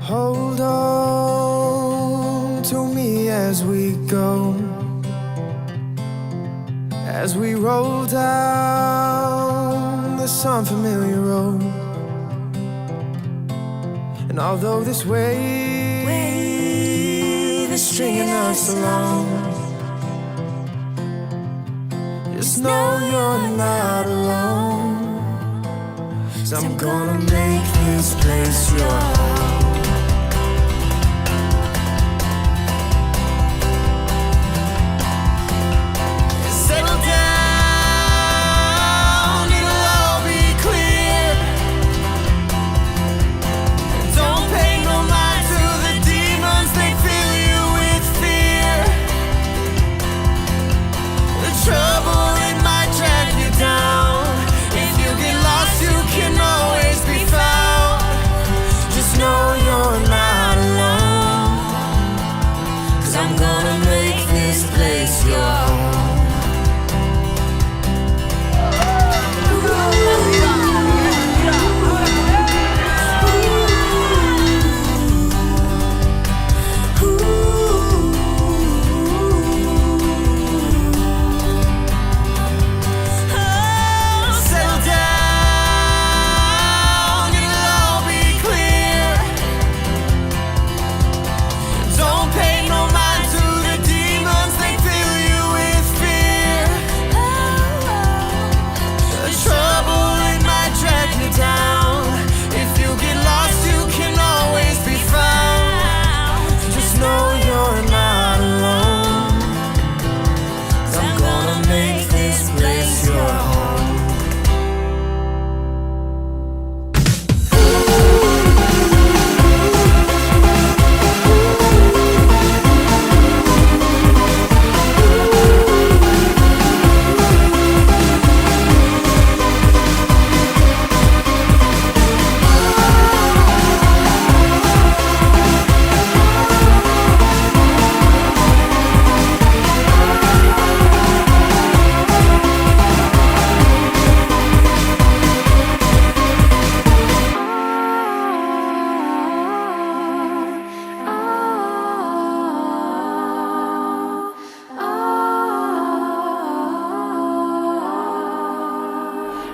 Hold on to me as we go, as we roll down this unfamiliar road. And although this wave is stringing us along, just know you're not alone. 'Cause I'm gonna make this place your home.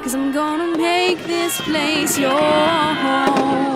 Cause I'm gonna make this place your home.